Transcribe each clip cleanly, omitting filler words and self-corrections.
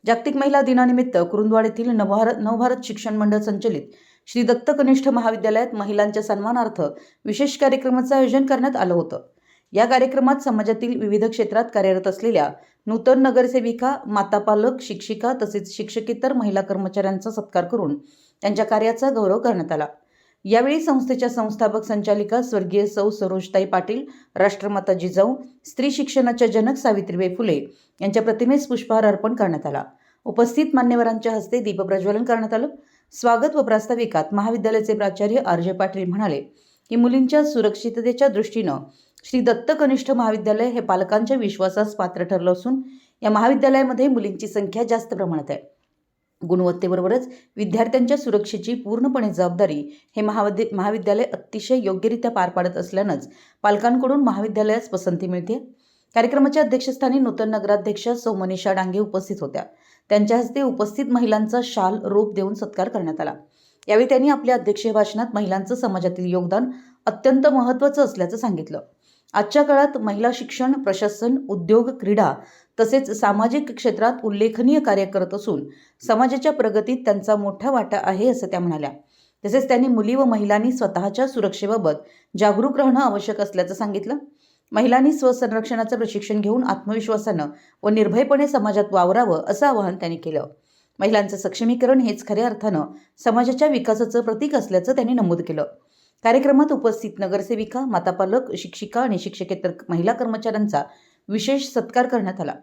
जागतिक महिला दिनानिमित्त कुरुंदवाड येथील नवभारत शिक्षण मंडळ संचलित श्री दत्त कनिष्ठ महाविद्यालयात महिलांच्या सन्मानार्थ विशेष कार्यक्रमाचे आयोजन करण्यात आलं होतं। या कार्यक्रमात समाजातील विविध क्षेत्रात कार्यरत असलेल्या नूतन नगरसेविका, माता पालक, शिक्षिका तसेच शिक्षकेतर महिला कर्मचाऱ्यांचा सत्कार करून त्यांच्या कार्याचा गौरव करण्यात आला। यावेळी संस्थेच्या संस्थापक संचालिका स्वर्गीय सौ सरोजताई पाटील, राष्ट्रमाता जिजाऊ, स्त्री शिक्षणाच्या जनक सावित्रीबाई फुले यांच्या प्रतिमेस पुष्पहार अर्पण करण्यात आला। उपस्थित मान्यवरांच्या हस्ते दीपप्रज्वलन करण्यात आलं। स्वागत व प्रास्ताविकात महाविद्यालयाचे प्राचार्य आर.जे. पाटील म्हणाले की मुलींच्या सुरक्षिततेच्या दृष्टीनं श्री दत्त कनिष्ठ महाविद्यालय हे पालकांच्या विश्वासास पात्र ठरलं असून या महाविद्यालयामध्ये मुलींची संख्या जास्त प्रमाणात आहे। गुणवत्तेबरोबरच विद्यार्थ्यांच्या सुरक्षेची पूर्णपणे जबाबदारी हे महाविद्यालय अतिशय योग्यरित्या पार पाडत असल्यानंच पालकांकडून महाविद्यालयास पसंती मिळते। कार्यक्रमाच्या अध्यक्षस्थानी नूतन नगराध्यक्षा सौ मनीषा डांगे उपस्थित होत्या। त्यांच्या हस्ते उपस्थित महिलांचा शाल रोप देऊन सत्कार करण्यात आला। यावेळी त्यांनी आपल्या अध्यक्षीय भाषणात महिलांचं समाजातील योगदान अत्यंत महत्त्वाचं असल्याचं सांगितलं। आजच्या काळात महिला शिक्षण, प्रशासन, उद्योग, क्रीडा तसेच सामाजिक क्षेत्रात उल्लेखनीय कार्य करत असून समाजाच्या प्रगतीत त्यांचा मोठा वाटा आहे असं त्या म्हणाल्या। तसेच त्यांनी मुली व महिलांनी स्वतःच्या सुरक्षेबाबत जागरूक राहणं आवश्यक असल्याचं सांगितलं। महिलांनी स्वसंरक्षणाचं प्रशिक्षण घेऊन आत्मविश्वासानं व निर्भयपणे समाजात वावरावं असं आवाहन त्यांनी केलं। महिलांचं सक्षमीकरण हेच खऱ्या अर्थानं समाजाच्या विकासाचं प्रतीक असल्याचं त्यांनी नमूद केलं। कार्यक्रमात उपस्थित नगरसेविका, माता पालक, शिक्षिका आणि शिक्षकेतर महिला कर्मचाऱ्यांचा विशेष सत्कार करण्यात आला।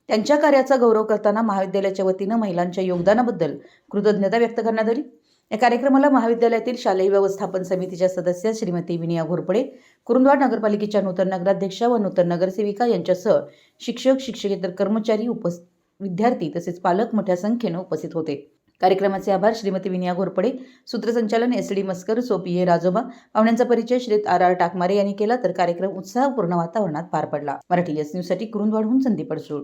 त्यांच्या कार्याचा गौरव करताना महाविद्यालयाच्या वतीनं महिलांच्या योगदानाबद्दल कृतज्ञता व्यक्त करण्यात आली। या कार्यक्रमाला महाविद्यालयातील शालेय व्यवस्थापन समितीच्या सदस्य श्रीमती विनिया घोरपडे, कुरुंदवाड नगरपालिकेच्या नूतन नगराध्यक्षा व नूतन नगरसेविका यांच्यासह शिक्षक, शिक्षकेतर कर्मचारी, विद्यार्थी तसेच पालक मोठ्या संख्येने उपस्थित होते। कार्यक्रमाचे आभार श्रीमती विनिया घोरपडे, सूत्रसंचालन एस.डी. मस्कर, सोपीए राजोबा, पाहुण्यांचा परिचय श्री आर.आर. टाकमारे यांनी केला। तर कार्यक्रम उत्साहपूर्ण वातावरणात पार पडला। मराठी एस न्यूजसाठी कुरुंदवाडहून संदीप अडसूळ।